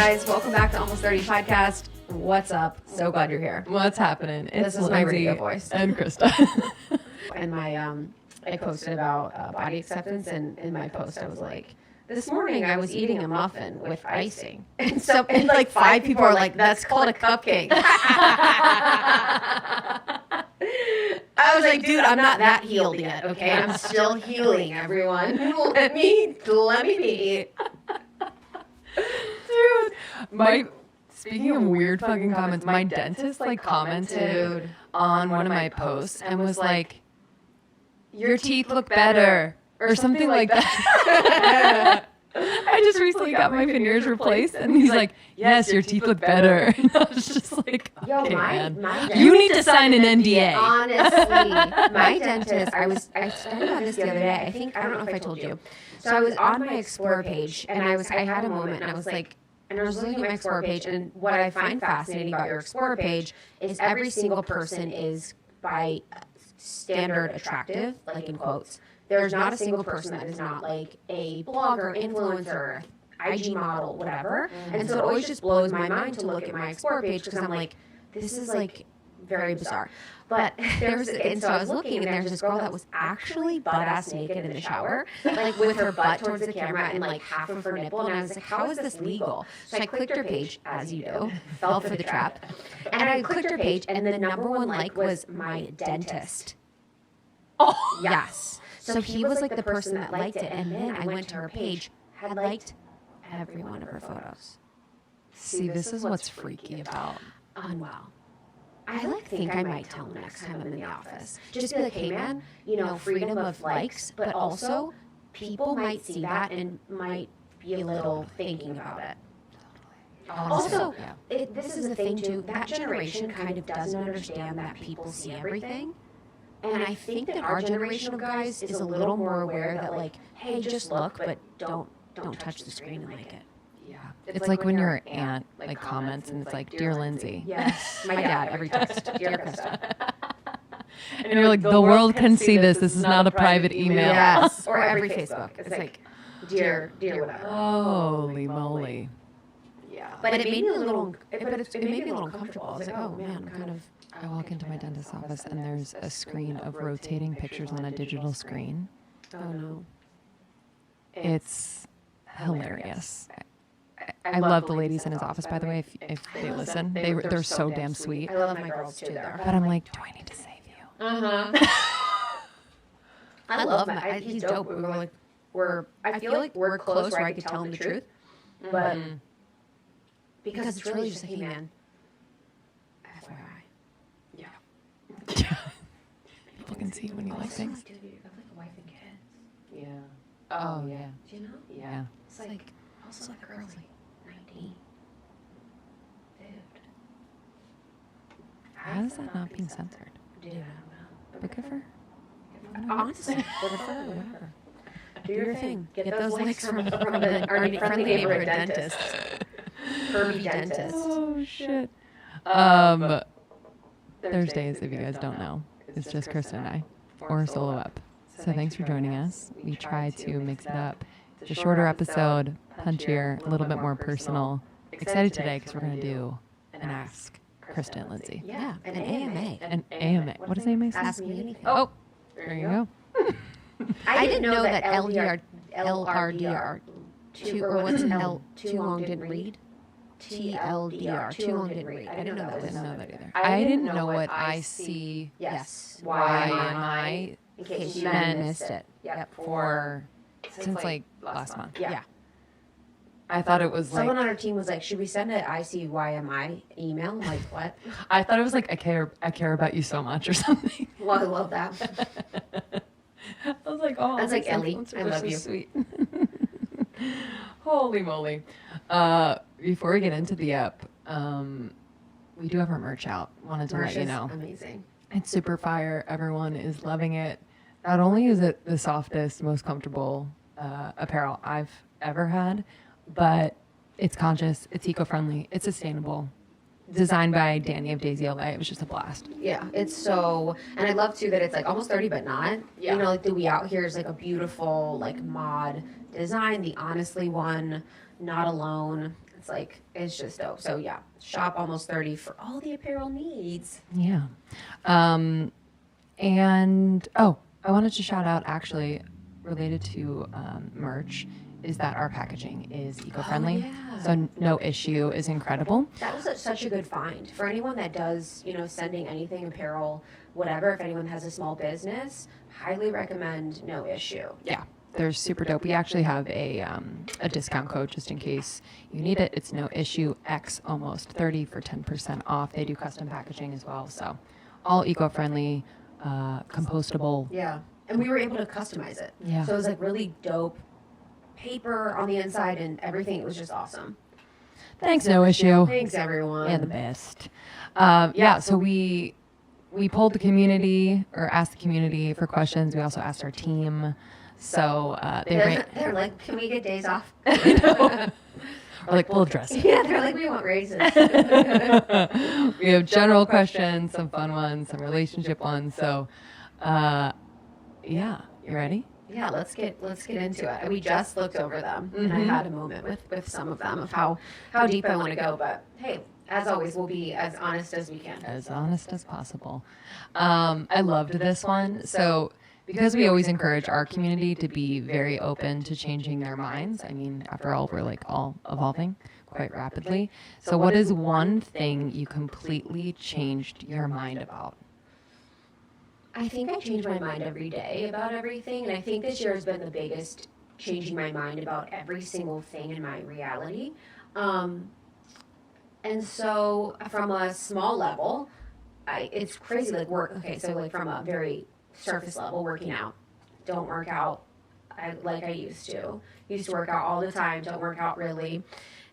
guys, welcome back to Almost 30 Podcast. What's up? So glad you're here. What's happening? This is my radio voice. And Krista. And I posted about body acceptance, and in my post I was like, this morning I was eating a muffin with icing. And so, and like 5 people are like, that's called a cupcake. I was like, dude, I'm not that healed yet, okay? I'm still healing, everyone. Let me be. Dude, speaking of weird fucking comments, my dentist like commented on one of my posts and was like, your teeth look better, or something like that. I just recently got my veneers replaced, and he's like, yes, your teeth look better. And I was just like, okay, man. You need to sign an NDA. Honestly, my dentist, I studied on this the other day. I don't know if I told you. So I was on my Explore page, and I had a moment, and I was like, and I was looking at my Explore page, and what I find fascinating about your Explore page is every single person is by standard attractive, like in quotes. There's not a single person that is not like a blogger, influencer, IG model, whatever. And so it always just blows my mind to look at my Explore page because I'm like, this is like very bizarre. But and so I was looking, and there's this girl that was actually butt-ass naked in the shower, like with her butt towards the camera and like half of her nipple. And I was like, how is this legal? So I clicked her page, as you do, fell for the trap. And I clicked her page, and the number one like was my dentist. Oh, yes. So he was like the person that liked it, and then I went to her page, had liked every one of her photos. See, this is what's freaky about. Unwell. I think I might tell him next time I'm in the office. Just be like, hey man, freedom of likes, but also people might see that and might be a little thinking about it. Also, this is the thing too, that generation kind of doesn't understand that people see everything. And I think that our generation of guys is a little more aware that like, hey, just look, but don't touch the screen and like it. Yeah. It's like when your aunt like comments and it's like, dear Lindsey. Yes. My dad, every text. Dear Krista. And you're like, the world can see this. This is not a private email. Yes. Or every Facebook. It's like, dear whatever. Holy moly. Yeah. But it made me a little, it made me a little uncomfortable. I was like, oh man, kind of. I walk into my dentist's office and there's a screen of rotating pictures on a digital screen. Oh no. It's hilarious. I love the ladies in his office, by the way, if they listen. They're so damn sweet. I love my girls too there. But I'm like, do I need to save you? I love him. He's dope. I feel like we're close where I could tell him the truth. But because it's really just like, hey man, FYI. Yeah. People can see when you like things. Dude, you have like a wife and kids. Yeah. Oh, yeah. Do you know? Yeah. It's like, also the girl's like 19. Dude. How is that not being censored? Dude, I don't know. But good for her. Honestly, good for her, whatever. Do your thing. Get those likes from the friendly neighborhood dentist. Kirby dentist. Oh, shit. Thursdays, if you guys don't know, it's just Krista and I, or solo up. So thanks for joining us. We try to mix it up. It's a shorter episode, punchier, a little bit more personal. Excited today because we're going to do an Ask Krista and Lindsey. Yeah, an AMA. An AMA. What does AMA say? Ask me anything. Oh, there you go. I didn't know that LRDR, or what's L, too long didn't read? TLDR, too long didn't read. I didn't know that. I didn't know that either. I didn't know what IC. Yes. Why am I? In case you Then missed it. Yep. For since like last month. Yeah. I thought it was Someone like on our team was like, should we send an ICYMI email? I'm like, what? I thought it was like I care about you so much or something. Well, I love that. I was like, oh, that's like Ellie. I love so you. Sweet. Holy moly! Before we get into the app, we do have our merch out. Wanted to let you know. Amazing. It's super fire. Everyone is loving it. Not only is it the softest, most comfortable apparel I've ever had, but it's conscious, it's eco-friendly, it's sustainable. Designed by Danny of Daisy LA. It was just a blast. Yeah, it's so, and I love too that it's like almost 30 but not. Yeah. Like the We Out Here is like a beautiful like mod design. The Honestly one, Not Alone. it's just dope. So yeah, shop Almost 30 for all the apparel needs. Yeah. And I wanted to shout out, actually related to merch, is that our packaging is eco-friendly. Yeah. So no issue is incredible. That was such a good find for anyone that does, sending anything, apparel, whatever. If anyone has a small business, highly recommend No Issue. Yeah, they're super dope. We actually have a discount code just in case you need it. It's No Issue X Almost 30 for 10% off. They do custom packaging as well. So all eco-friendly, compostable. Yeah. And we were able to customize it. Yeah. So it was really dope paper on the inside and everything. It was just awesome. Thanks, No Issue. Thanks, everyone. And the best. So we polled the community, or asked the community for questions. We also asked our team. So they're like, can we get days off? We're like, we'll address it. Yeah, they're like, we want raises. We have general questions, some fun ones, some relationship ones. So, you ready? Yeah, let's get into it. We just looked over them, and I had a moment with some of them of how deep I want to go. But hey, as always, we'll be as honest as we can. As honest as possible. I loved this one. So, because we always encourage our community to be very open to changing their minds. I mean, after all, we're like all evolving quite rapidly. So what is one thing you completely changed your mind about? I think I change my mind every day about everything, and I think this year has been the biggest changing my mind about every single thing in my reality. And so from a small level, it's crazy, like work. Okay, so like from a very surface level, working out. Don't work out like I used to. Used to work out all the time, don't work out really.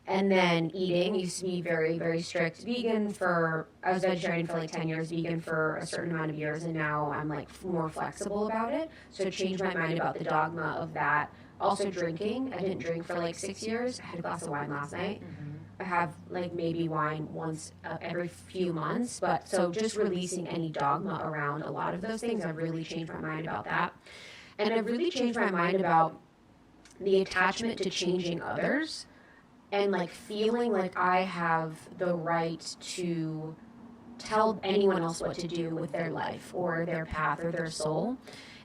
And then eating, used to be very, very strict vegan I was vegetarian for like 10 years, vegan for a certain amount of years, and now I'm like more flexible about it. So it changed my mind about the dogma of that. Also drinking, I didn't drink for like 6 years. I had a glass of wine last night. I have like maybe wine once every few months, but so just releasing any dogma around a lot of those things, I've really changed my mind about that. And I've really changed my mind about the attachment to changing others. And like feeling like I have the right to tell anyone else what to do with their life or their path or their soul.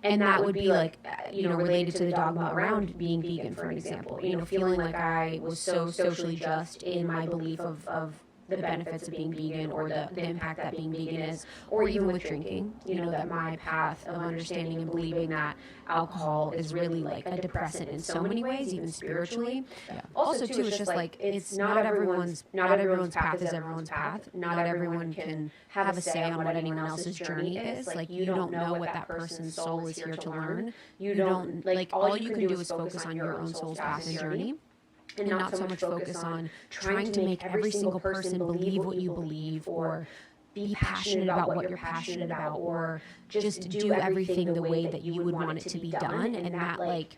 And that would be like, related to the dogma around being vegan, for an example. Feeling like I was so socially just in my belief of the benefits of being vegan or the impact that being vegan is, or even with drinking, that my path of understanding and believing that alcohol is really like a depressant in so many ways, even spiritually. Yeah. Also too, it's just like, it's not everyone's path is everyone's path. Not everyone can have a say on what anyone else's journey is. Like, you don't know what that person's soul is here to learn. You don't, like, all you can do is focus on your own soul's path and journey. And not so much focus on trying to make every single person believe what you believe, or be passionate about what you're passionate about, or just do everything the way that you would want it to be done. And that, like,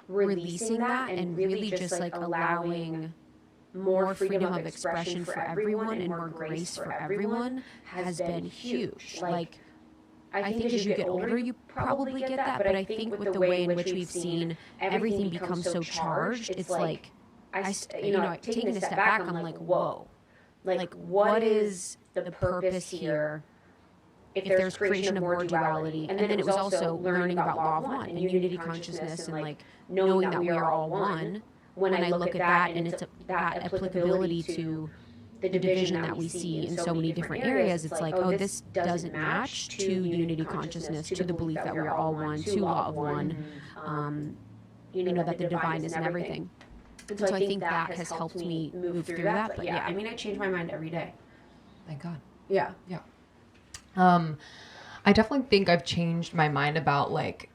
releasing that and really just like allowing more freedom of expression for everyone and more grace for everyone has been huge. Like, I think as you get older, you probably get that, but I think with the way in which we've seen everything become so charged, it's like, taking a step back, I'm like, whoa, like, what is the purpose here if there's creation of more duality? And then it was also learning about law of one and unity consciousness and like knowing that we are all one. When I look at that and it's that applicability to the division that we see in so many different areas, it's like, oh, this doesn't match to unity consciousness, to the belief that we are all one, to law of one, that the divine is in everything. And so I think that has helped me move through that. But yeah, I mean, I change my mind every day. Thank God. Yeah. Yeah. I definitely think I've changed my mind about like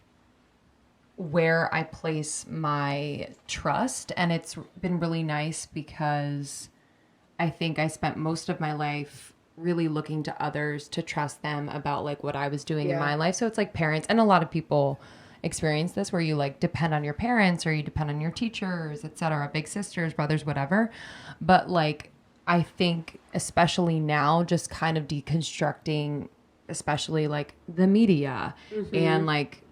where I place my trust. And it's been really nice because I think I spent most of my life really looking to others to trust them about like what I was doing in my life. So it's like parents, and a lot of people experience this where you like depend on your parents or you depend on your teachers, etc., big sisters, brothers, whatever. But like, I think especially now, just kind of deconstructing, especially like the media and like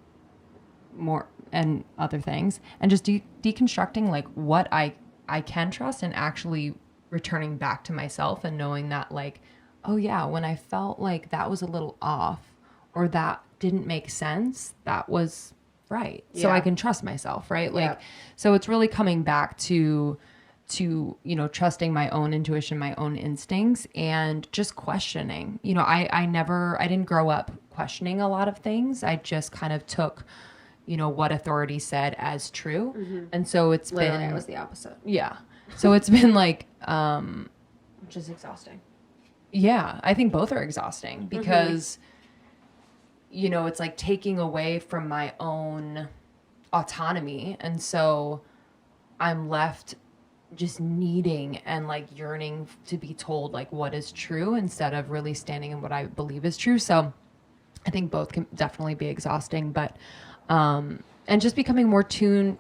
more and other things, and just deconstructing like what I I can trust, and actually returning back to myself and knowing that like, oh yeah, when I felt like that was a little off or that didn't make sense, that was right. So I can trust myself, right? Like, so it's really coming back to, trusting my own intuition, my own instincts, and just questioning. I didn't grow up questioning a lot of things. I just kind of took, what authority said as true. Mm-hmm. And so it's literally, I was the opposite. Yeah. So it's been like, which is exhausting. Yeah, I think both are exhausting because, it's like taking away from my own autonomy. And so I'm left just needing and like yearning to be told like what is true instead of really standing in what I believe is true. So I think both can definitely be exhausting, but, and just becoming more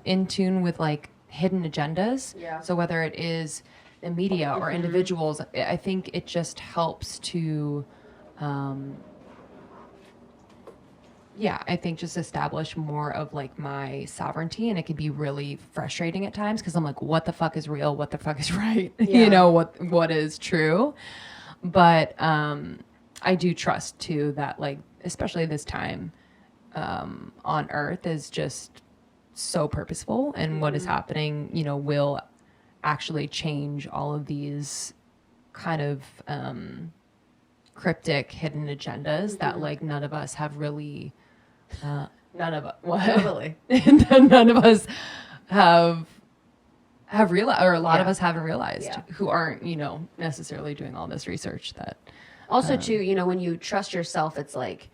in tune with like hidden agendas. Yeah. So whether it is the media or individuals, I think it just helps to, I think just establish more of like my sovereignty, and it can be really frustrating at times because I'm like, what the fuck is real? What the fuck is right? Yeah. What is true? But, I do trust too that like, especially this time, on earth is just so purposeful, and what is happening, will actually change all of these kind of cryptic hidden agendas that like none of us have really none of us have realized, or a lot of us haven't realized, who aren't necessarily doing all this research. That also too, when you trust yourself, it's like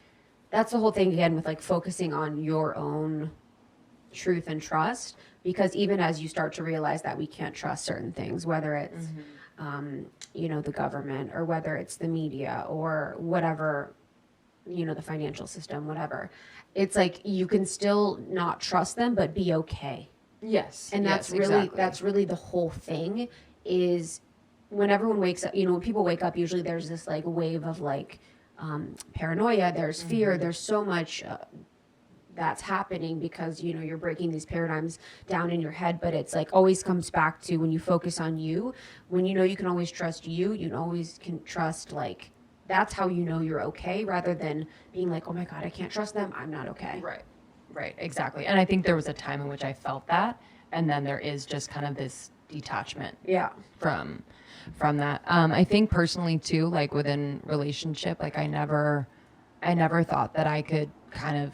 that's the whole thing again with like focusing on your own truth and trust, because even as you start to realize that we can't trust certain things, whether it's the government, or whether it's the media, or whatever, the financial system, whatever, it's like you can still not trust them but be okay. Yes. And that's really the whole thing. Is when everyone wakes up, when people wake up, usually there's this like wave of like paranoia, there's fear, there's so much that's happening because you're breaking these paradigms down in your head. But it's like always comes back to when you focus on you, when you can always trust you always can trust, like that's how you're okay, rather than being like, oh my God, I can't trust them, I'm not okay. Right, exactly. And I think there was a time in which I felt that, and then there is just kind of this detachment from that. I think personally too, like within relationship, like I never thought that I could kind of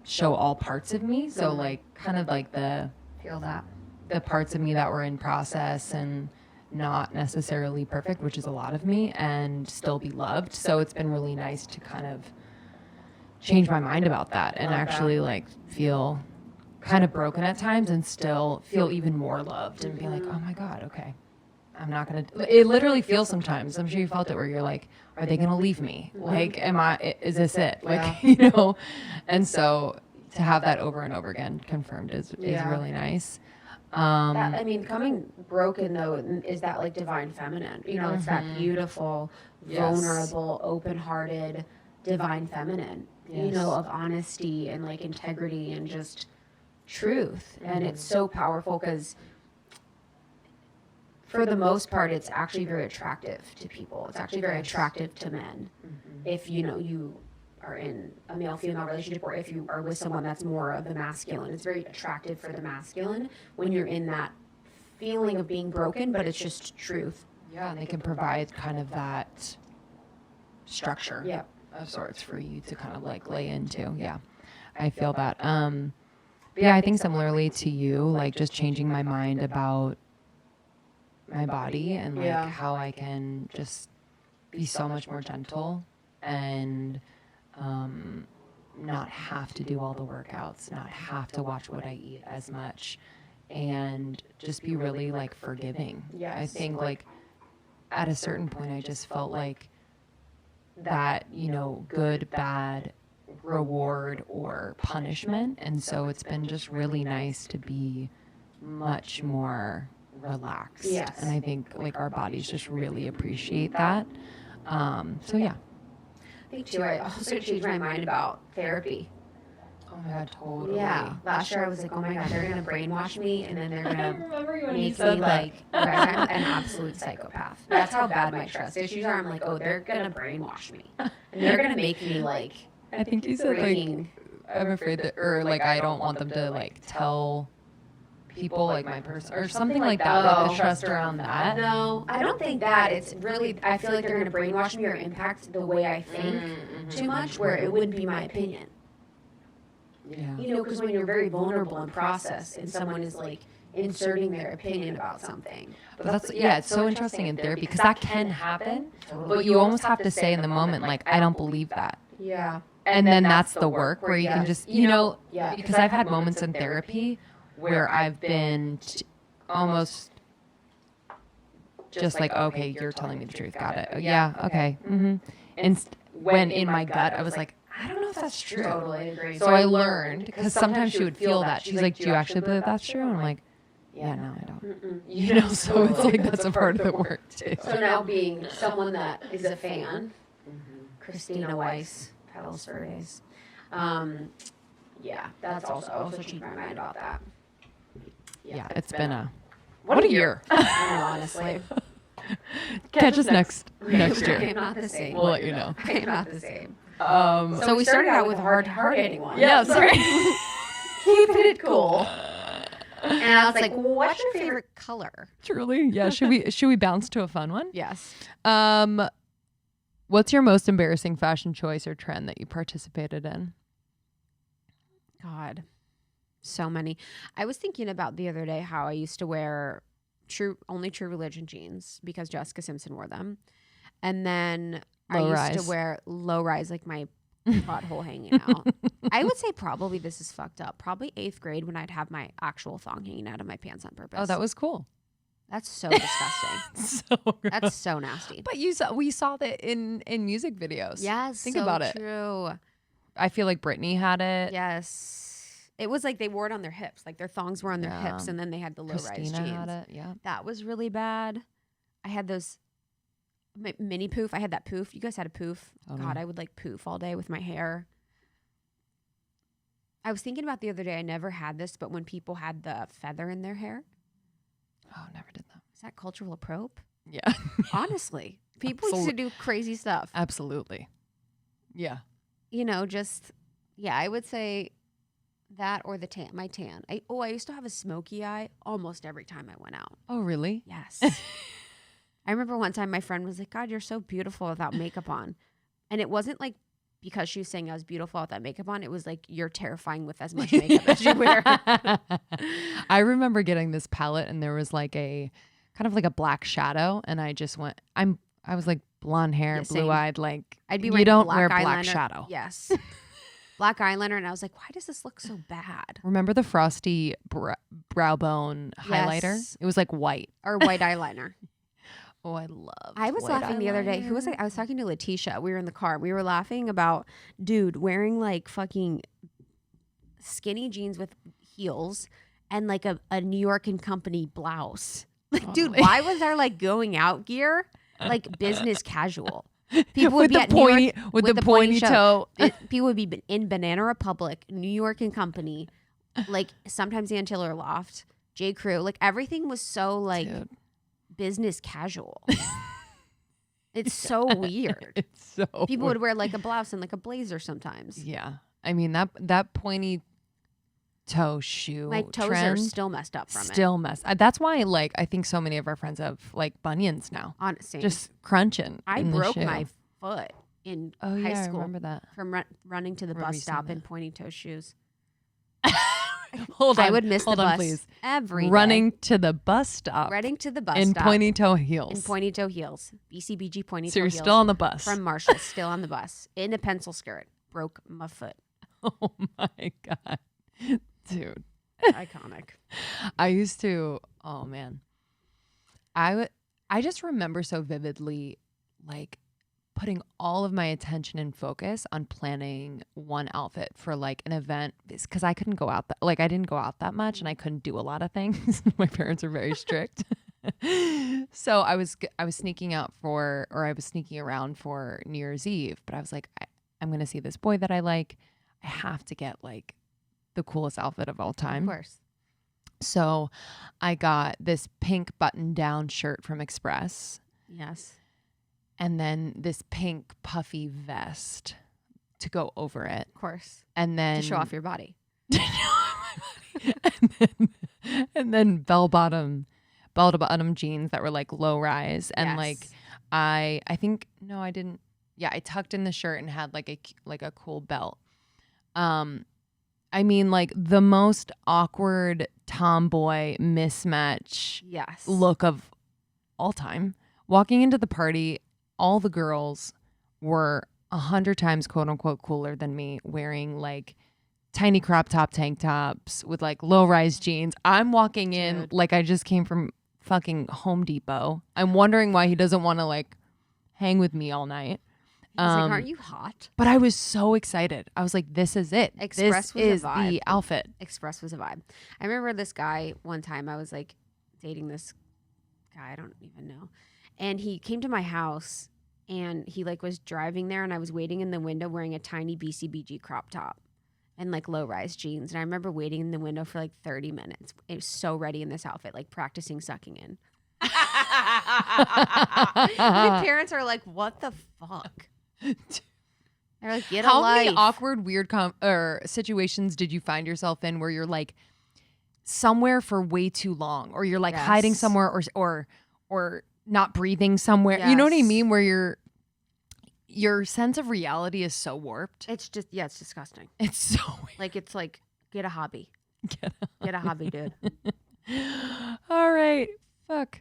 show all parts of me. So like kind of like the parts of me that were in process and not necessarily perfect, which is a lot of me, and still be loved. So it's been really nice to kind of change my mind about that and actually like feel kind of broken at times and still feel even more loved and be like, oh my God, okay, I'm not going to, it literally feels sometimes, I'm sure you felt it, where you're like, are they going to leave me? Like, is this it? Like, and so to have that over and over again confirmed is really nice. Coming broken though, is that like divine feminine, it's that beautiful, vulnerable, open-hearted, divine feminine, of honesty and like integrity and just truth. And it's so powerful because for the most part, it's actually very attractive to people. It's actually very attractive to men. If, you are in a male-female relationship, or if you are with someone that's more of the masculine. It's very attractive for the masculine when you're in that feeling of being broken, but it's just truth. Yeah, and they can provide kind of that structure of sorts for you to kind of like lay into. Yeah, I feel that. But yeah, I think similarly to you, like just changing my mind about my body and like how I can just be so much more gentle and not have to do all the workouts, not have to watch what I eat as much, and just be really like forgiving. Yes. I think like at a certain point I just felt like that, good, bad, reward or punishment. And so it's been just really nice to be much more relaxed. Yes. And I think like our bodies just really appreciate that. So yeah. I think too, I also changed my mind about therapy. Oh my God, totally. Yeah. Last year I was like, oh my God, they're going to brainwash me and then they're going to remember you when make me like, I'm an absolute psychopath. That's how bad my trust issues are. I'm like, oh, they're going to brainwash me. And they're going to make me like, I think you said freaking, like, I'm afraid that, or like, I don't want them to like tell people like my person or something like that. Like the trust around that. No, I don't think that. It's really, I feel like they're going to brainwash me or impact the way I think too much, where it wouldn't be my opinion. Yeah. You know, because when you're very vulnerable in process and someone is like inserting their opinion about something. But that's, yeah, it's so interesting in therapy because that can happen, but you almost have to say in the moment, like, I don't believe that. Yeah. And then that's the work where you can just, you know, because I've had moments in therapy where I've been almost just like, okay, you're telling me the truth. Got it. Yeah. Okay. Mm-hmm. And when in my gut, I was like, I don't know if that's true. Totally agree. So I learned, because sometimes she would feel that. She's like, do you actually believe that's true? And I'm like, yeah, no, I don't. You know, so it's like that's a part of the work too. So now being someone that is a fan, Christina Weiss, Pedal Surveys. Yeah, that's also changed my mind about that. Yeah, it's been a what a year. I know, honestly. Catch us next I year. am not the same. We'll let you know. I am not the same. So we started out with hard-hitting ones. Yeah, sorry. Keeping it cool. And I was like, what's your favorite color? Truly, yeah. Should we bounce to a fun one? Yes. What's your most embarrassing fashion choice or trend that you participated in? God, so many. I was thinking about the other day how I used to wear only True Religion jeans because Jessica Simpson wore them. And then I used to wear low rise, like my butthole hanging out. I would say probably, this is fucked up, probably 8th grade when I'd have my actual thong hanging out of my pants on purpose. Oh, that was cool. That's so disgusting. So gross. That's so nasty. But we saw that in music videos. Yes, think so about it. True. I feel like Britney had it. Yes. It was like they wore it on their hips. Like their thongs were on their hips, and then they had the low-rise jeans. Christina had it, yeah. That was really bad. I had those mini poof. I had that poof. You guys had a poof. Oh, God, no. I would like poof all day with my hair. I was thinking about the other day, I never had this, but when people had the feather in their hair. Oh, never did that. Is that cultural appropriate? Yeah. Honestly. People used to do crazy stuff. Absolutely. Yeah. You know, just, yeah, I would say that or the tan, my tan. I used to have a smoky eye almost every time I went out. Oh, really? Yes. I remember one time my friend was like, God, you're so beautiful without makeup on. And it wasn't like because she was saying I was beautiful without makeup on. It was like, you're terrifying with as much makeup as you wear. I remember getting this palette and there was like a kind of like a black shadow. And I just went, I was like blonde hair, blue-eyed, like I'd be you don't wear eyeliner. black shadow. Yes. Black eyeliner. And I was like, why does this look so bad? Remember the frosty brow bone highlighter? It was like white. Or white eyeliner. Oh, I love. I was laughing the other day. Who was I? I was talking to Letitia. We were in the car. We were laughing about dude wearing like fucking skinny jeans with heels and like a New York and Company blouse. Like, dude, why was there like going out gear? Like business casual. People would be at New York with the pointy toe. People would be in Banana Republic, New York and Company, like sometimes Ann Taylor Loft, J. Crew. Like everything was so like. Dude. Business casual. It's so weird. It's so people would wear like a blouse and like a blazer sometimes. Yeah, I mean that pointy toe shoe. My toes are still messed up from it. Still messed. That's why like I think so many of our friends have like bunions now. Honestly, just crunching. I broke my foot in high school. I remember that from running to the bus stop in pointy toe shoes. Hold on. I would miss the bus please. every running day. to the bus stop. Running to the bus in stop. pointy toe heels. In pointy toe heels. BCBG pointy toe heels. So you're still on the bus. From Marshall, still on the bus. In a pencil skirt. Broke my foot. Oh my God. Dude. Iconic. I used to, oh man. I just remember so vividly like putting all of my attention and focus on planning one outfit for like an event because I couldn't go out I didn't go out that much and I couldn't do a lot of things. My parents are very strict. So I was sneaking around for New Year's Eve, but I was like, I'm going to see this boy that I like. I have to get like the coolest outfit of all time. Of course. So I got this pink button-down shirt from Express. Yes. And then this pink puffy vest to go over it. Of course. And then To show off your body. and then bell bottom jeans that were like low rise. And like I think no, I didn't. Yeah, I tucked in the shirt and had like a cool belt. I mean, like the most awkward tomboy mismatch look of all time. Walking into the party, all the girls were 100 times quote unquote cooler than me, wearing like tiny crop top tank tops with like low rise jeans. I'm walking in like I just came from fucking Home Depot. I'm wondering why he doesn't want to like hang with me all night. He's like, aren't you hot? But I was so excited. I was like, this is it. Express this was is a vibe. the outfit. Express was a vibe. I remember this guy one time. I was like dating this guy. I don't even know. And he came to my house and he like was driving there and I was waiting in the window wearing a tiny BCBG crop top and like low rise jeans. And I remember waiting in the window for like 30 minutes. I was so ready in this outfit, like practicing sucking in. My parents are like, what the fuck? They're like, get a life. How many awkward, weird situations did you find yourself in where you're like somewhere for way too long, or you're like hiding somewhere, or not breathing somewhere? You know what I mean? Where your sense of reality is so warped. It's just it's disgusting. It's so weird. Like it's like get a hobby. Get a hobby, dude. All right, fuck.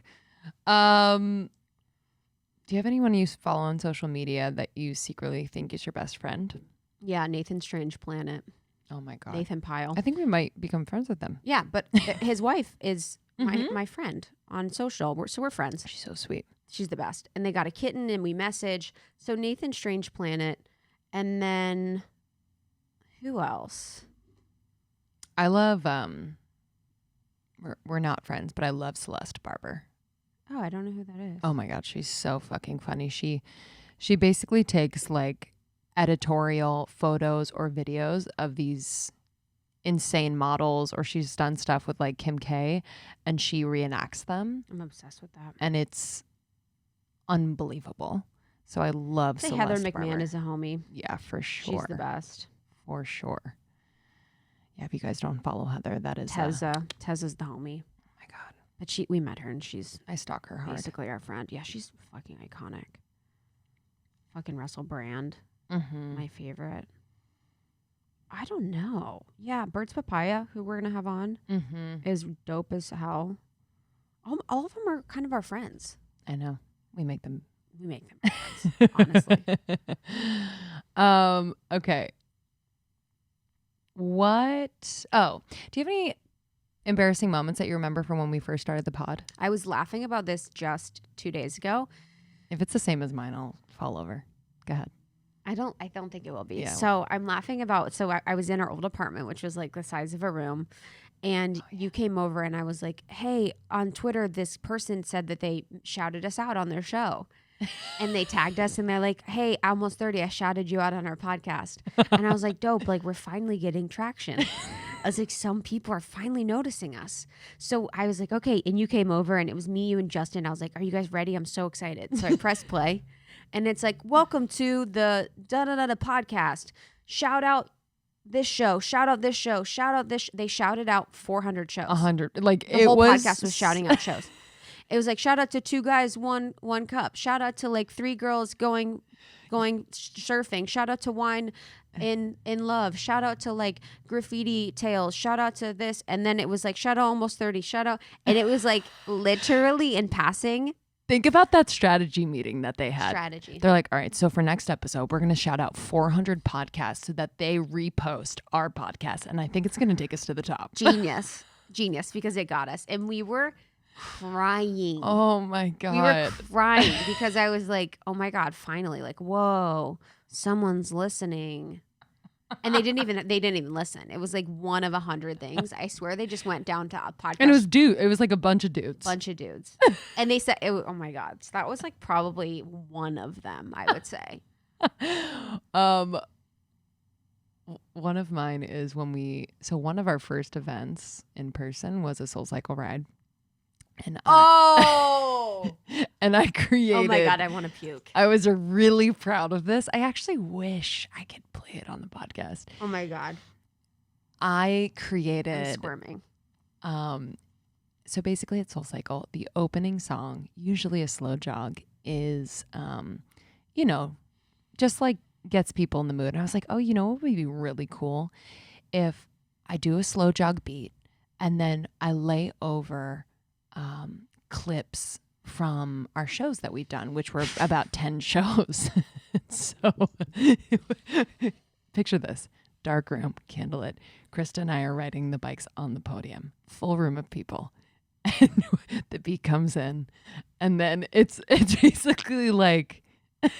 Do you have anyone you follow on social media that you secretly think is your best friend? Yeah, Nathan Strange Planet. Oh my God. Nathan Pyle. I think we might become friends with them. Yeah, but his wife is my friend on social. We're friends. She's so sweet. She's the best. And they got a kitten and we message. So Nathan Strange Planet. And then who else? I love, we're not friends, but I love Celeste Barber. Oh, I don't know who that is. Oh my God, she's so fucking funny. She basically takes like editorial photos or videos of these insane models, or she's done stuff with like Kim K, and she reenacts them. I'm obsessed with that. And it's unbelievable. So I love Celeste Heather McMahon Barber. is a homie. Yeah, for sure. She's the best. For sure. Yeah, if you guys don't follow Heather, that is Tezza. Tezza's the homie. But we met her and she's I stalk her hard. Basically our friend. Yeah, she's fucking iconic. Fucking Russell Brand. My favorite. I don't know. Yeah, Birds Papaya, who we're going to have on, is dope as hell. All of them are kind of our friends. I know. We make them friends, honestly. Okay. What? Oh, do you have any embarrassing moments that you remember from when we first started the pod? I was laughing about this just 2 days ago. If it's the same as mine, I'll fall over. Go ahead. I don't think it will be. Yeah. So I'm laughing about, I was in our old apartment, which was like the size of a room. And you came over and I was like, hey, on Twitter, this person said that they shouted us out on their show. And they tagged us and they're like, hey, almost 30, I shouted you out on our podcast. And I was like, dope, like we're finally getting traction. I was like, some people are finally noticing us. So I was like, okay. And you came over and it was me, you, and Justin. I was like, are you guys ready? I'm so excited. So I pressed play and it's like, welcome to the da-da-da-da podcast. Shout out this show. Shout out this show. Shout out this. They shouted out 400 shows. 100. Like the whole podcast was shouting out shows. It was like, shout out to 2 guys, one cup. Shout out to like 3 girls going surfing. Shout out to Wine in Love. Shout out to like Graffiti Tales. Shout out to this. And then it was like, shout out almost 30. Shout out. And it was like literally in passing. Think about that strategy meeting that they had. Strategy. They're like, all right, so for next episode, we're going to shout out 400 podcasts so that they repost our podcast. And I think it's going to take us to the top. Genius, because it got us. And we were crying. Oh my God. We were crying because I was like, oh my God, finally, like, whoa, someone's listening. And they didn't even listen. It was like one of 100 things. I swear they just went down to a podcast. And it was like a bunch of dudes. And they said, oh my God. So that was like probably one of them, I would say. One of mine is one of our first events in person was a Soul Cycle ride. And and I created. Oh my God, I want to puke. I was really proud of this. I actually wish I could play it on the podcast. Oh my God. I created. I'm squirming. So basically at Soul Cycle, the opening song, usually a slow jog, is, just like gets people in the mood. And I was like, oh, what would be really cool if I do a slow jog beat and then I lay over clips from our shows that we've done, which were about 10 shows. So picture this. Dark room, candlelit. Krista and I are riding the bikes on the podium. Full room of people. And the beat comes in. And then it's basically like... Do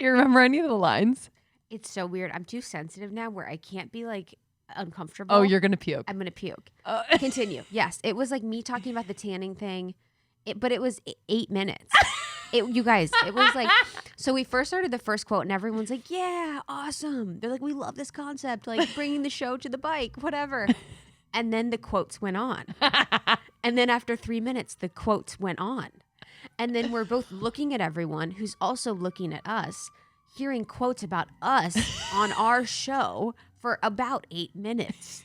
you remember any of the lines? It's so weird. I'm too sensitive now where I can't be like uncomfortable. Oh, you're going to puke. I'm going to puke. Continue. Yes. It was like me talking about the tanning thing, but it was 8 minutes. You guys, it was like, so we first started the first quote and everyone's like, yeah, awesome. They're like, we love this concept, like bringing the show to the bike, whatever. And then the quotes went on. And then after 3 minutes, the quotes went on. And then we're both looking at everyone who's also looking at us, hearing quotes about us on our show for about 8 minutes.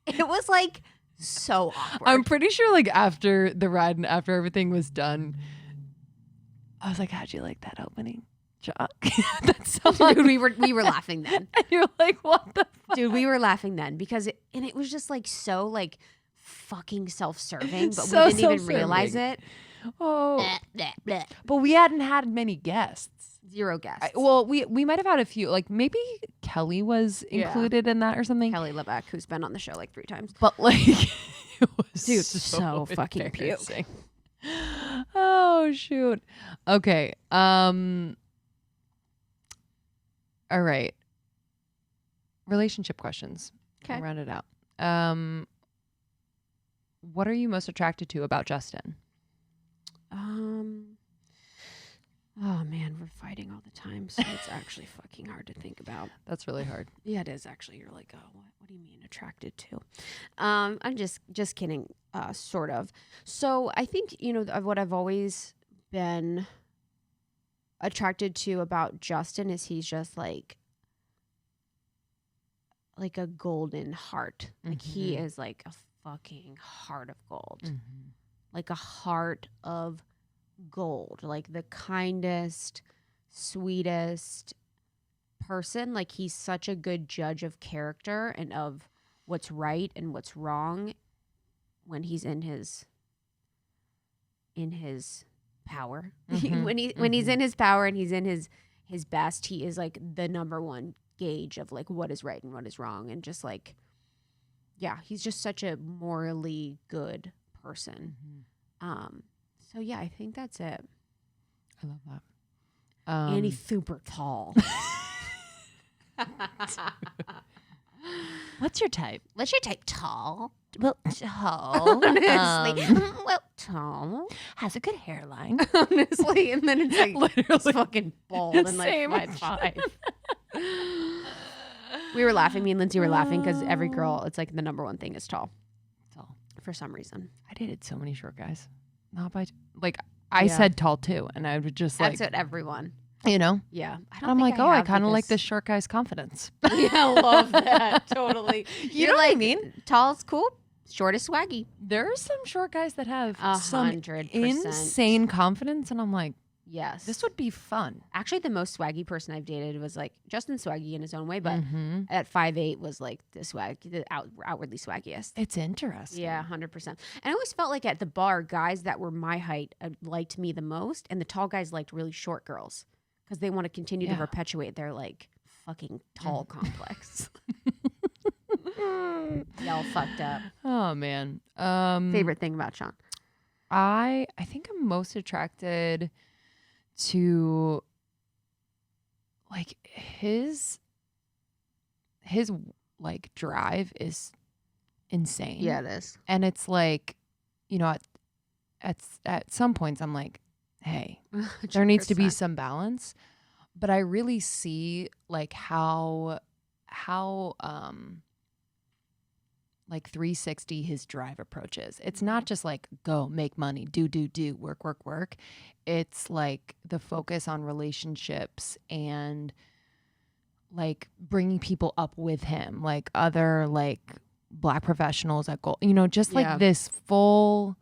It was like so awkward. I'm pretty sure like after the ride and after everything was done, I was like, how'd you like that opening? That's so Dude, we were laughing then. And you're like, what the fuck? Dude, we were laughing then because it was just like so like fucking self-serving, but So we didn't even self-serving. realize it. Oh, Bleh, bleh, bleh. but we hadn't had many guests. 0 guests. We might have had a few. Like maybe Kelly was included in that or something. Kelly LeBeck, who's been on the show like 3 times. But like, it was Dude, so fucking puke. embarrassing. Oh shoot. Okay. All right. Relationship questions. Okay. I'll round it out. What are you most attracted to about Justin? Oh man, we're fighting all the time, so it's actually fucking hard to think about. That's really hard. Yeah, it is actually. You're like, oh, what do you mean attracted to? I'm just kidding, sort of. So I think, what I've always been attracted to about Justin is he's just like a golden heart. Like he is like a fucking heart of gold. Mm-hmm. Like a heart of gold, like the kindest, sweetest person. Like he's such a good judge of character and of what's right and what's wrong when he's in his power. When he's in his power and he's in his best, he is like the number one gauge of like what is right and what is wrong, and just like, yeah, he's just such a morally good person. So yeah, I think that's it. I love that. And he's super tall. What's your type? What's your type? Tall. Well, tall. Honestly, tall. Has a good hairline. Honestly, and then it's like Literally. it's fucking bald and like Same. 5'5". We were laughing. Me and Lindsay were laughing because every girl, it's like the number one thing is tall. Tall. For some reason. I dated so many short guys. Not by like I said tall too, and I would just like That's what everyone. Yeah. I'm like, I kind of like this short guy's confidence. Yeah, I love that. Totally. You know what I mean? Tall is cool. Short is swaggy. There are some short guys that have 100%. insane confidence, and I'm like, yes, this would be fun. Actually, the most swaggy person I've dated was like Justin swaggy in his own way, but at 5'8" was like the outwardly swaggiest. It's interesting. Yeah, 100%. And I always felt like at the bar, guys that were my height liked me the most, and the tall guys liked really short girls because they want to continue to perpetuate their like fucking tall complex. Y'all fucked up. Oh man. Favorite thing about Sean? I think I'm most attracted to like his like drive is insane. Yeah, it is. And it's like, at some points I'm like, hey, there needs to be some balance. but I really see like how like 360 his drive approaches. It's not just like go make money, do, work. It's like the focus on relationships and like bringing people up with him, like other like Black professionals at goal, just like this full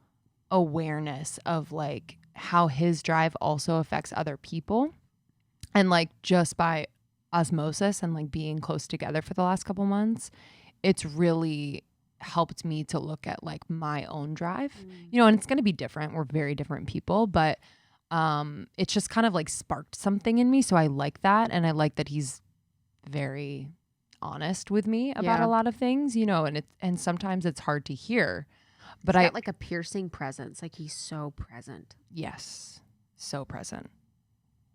awareness of like how his drive also affects other people. And like just by osmosis and like being close together for the last couple months, it's really helped me to look at like my own drive, and it's going to be different. We're very different people, but it's just kind of like sparked something in me. So I like that. And I like that he's very honest with me about a lot of things, and sometimes it's hard to hear, but he's got like a piercing presence. Like he's so present. Yes. So present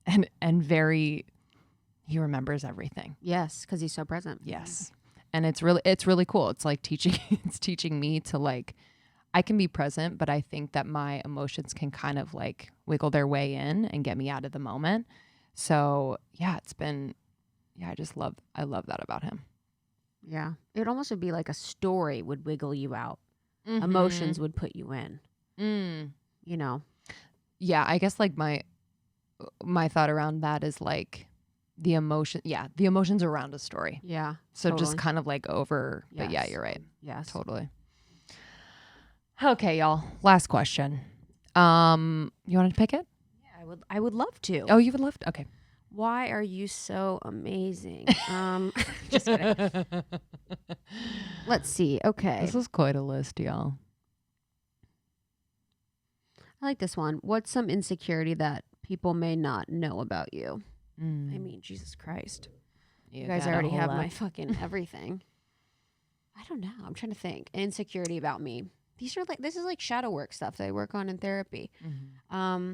and very, he remembers everything. Yes. 'Cause he's so present. Yes. And it's really cool. It's like teaching me to like, I can be present, but I think that my emotions can kind of like wiggle their way in and get me out of the moment. So yeah, I love that about him. Yeah. It almost would be like a story would wiggle you out. Mm-hmm. Emotions would put you in, Yeah. I guess like my thought around that is like, the emotions around a story. Yeah. So totally. just kind of like over, but yeah, you're right. Yes. Totally. Okay, y'all. Last question. You wanted to pick it? Yeah, I would love to. Oh, you would love to? Okay. Why are you so amazing? Just kidding. Let's see. Okay. This is quite a list, y'all. I like this one. What's some insecurity that people may not know about you? I mean, Jesus Christ. You guys already have my fucking everything. I don't know. I'm trying to think. Insecurity about me. This is like shadow work stuff that I work on in therapy. Mm-hmm.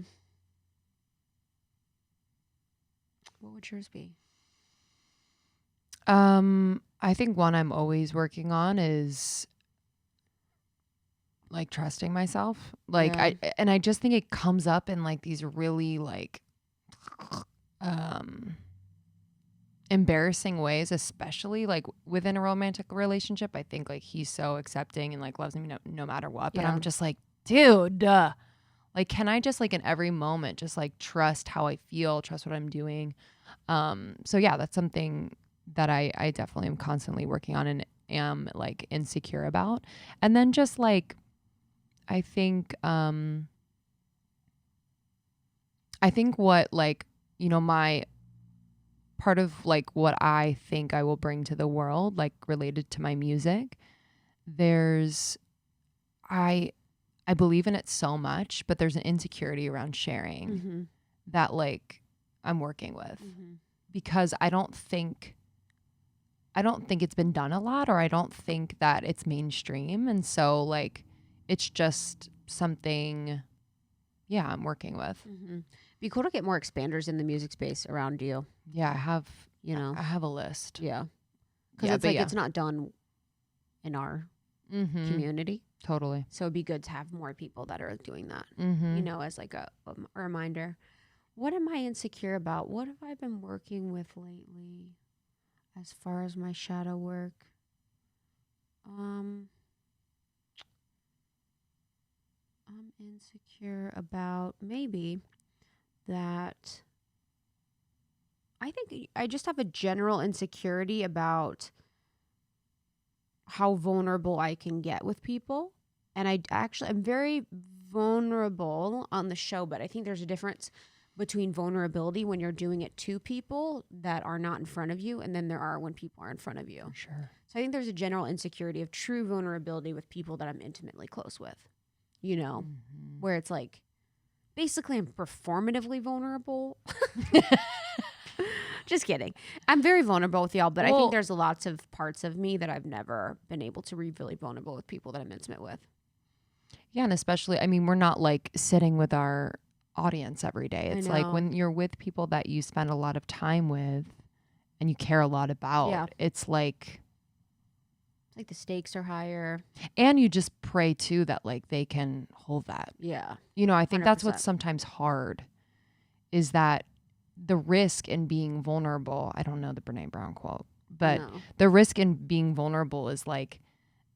What would yours be? I think one I'm always working on is like trusting myself. Like I just think it comes up in like these really like embarrassing ways, especially like within a romantic relationship. I think like he's so accepting and like loves me no matter what, but I'm just like, dude, like, can I just like in every moment just like trust how I feel, trust what I'm doing? So yeah, that's something that I definitely am constantly working on and am like insecure about. And then just like I think what like, my part of like what I think I will bring to the world, like related to my music, I believe in it so much, but there's an insecurity around sharing that like I'm working with because I don't think it's been done a lot, or I don't think that it's mainstream. And so like, it's just something, I'm working with. Be cool to get more expanders in the music space around you. Yeah, I have, I have a list. Yeah. Because it's not done in our community. Totally. So it'd be good to have more people that are doing that, as like a reminder. What am I insecure about? What have I been working with lately as far as my shadow work? I'm insecure about maybe that I think I just have a general insecurity about how vulnerable I can get with people. And I'm very vulnerable on the show, but I think there's a difference between vulnerability when you're doing it to people that are not in front of you, and then there are when people are in front of you. Sure. So I think there's a general insecurity of true vulnerability with people that I'm intimately close with, where it's like, basically I'm performatively vulnerable. Just kidding. I'm very vulnerable with y'all, but I think there's lots of parts of me that I've never been able to be really vulnerable with people that I'm intimate with. Yeah, and especially, I mean, we're not like sitting with our audience every day. It's like when you're with people that you spend a lot of time with and you care a lot about, it's like the stakes are higher. And you just pray too that like they can hold that. Yeah. I think 100%. That's what's sometimes hard is that the risk in being vulnerable, I don't know the Brene Brown quote, but No. the risk in being vulnerable is like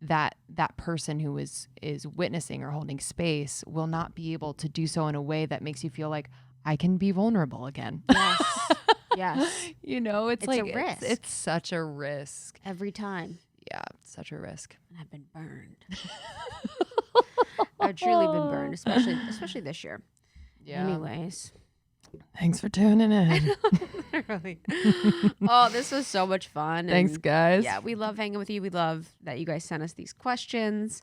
that person who is witnessing or holding space will not be able to do so in a way that makes you feel like I can be vulnerable again. Yes. Yes. You know, it's like a risk. It's such a risk. Every time. Yeah, it's such a risk. I've been burned. I've truly been burned, especially this year. Yeah. Anyways. Thanks for tuning in. Really. Oh, this was so much fun. Thanks, and guys. yeah, we love hanging with you. We love that you guys sent us these questions.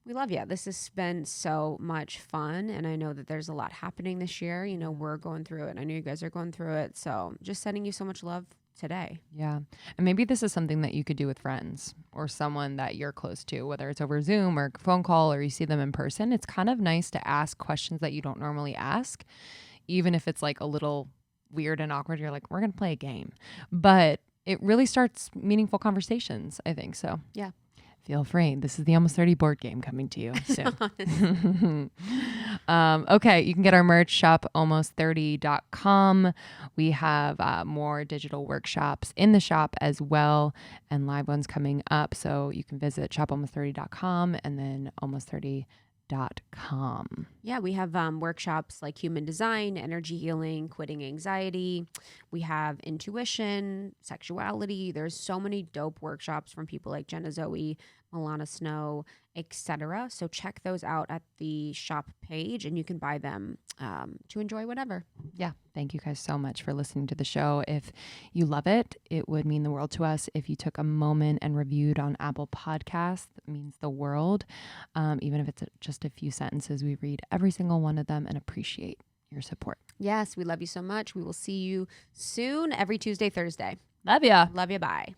We love you. This has been so much fun. And I know that there's a lot happening this year. You know, we're going through it. And I know you guys are going through it. So just sending you so much love today. Yeah. And maybe this is something that you could do with friends or someone that you're close to, whether it's over Zoom or phone call or you see them in person. It's kind of nice to ask questions that you don't normally ask, even if it's like a little weird and awkward. You're like, we're going to play a game. But it really starts meaningful conversations, I think. So Yeah. Feel free. This is the Almost 30 board game coming to you soon. Okay, you can get our merch, shop almost30.com. We have more digital workshops in the shop as well and live ones coming up. So you can visit shopalmost30.com and then almost30.com. Yeah, we have workshops like human design, energy healing, quitting anxiety. We have intuition, sexuality. There's so many dope workshops from people like Jenna Zoe, Milana Snow, etc. So check those out at the shop page and you can buy them to enjoy whatever. Yeah. Thank you guys so much for listening to the show. If you love it, it would mean the world to us if you took a moment and reviewed on Apple Podcasts. It means the world. Even if it's just a few sentences, we read every single one of them and appreciate your support. Yes, we love you so much. We will see you soon every Tuesday, Thursday. Love ya. Love you. Bye.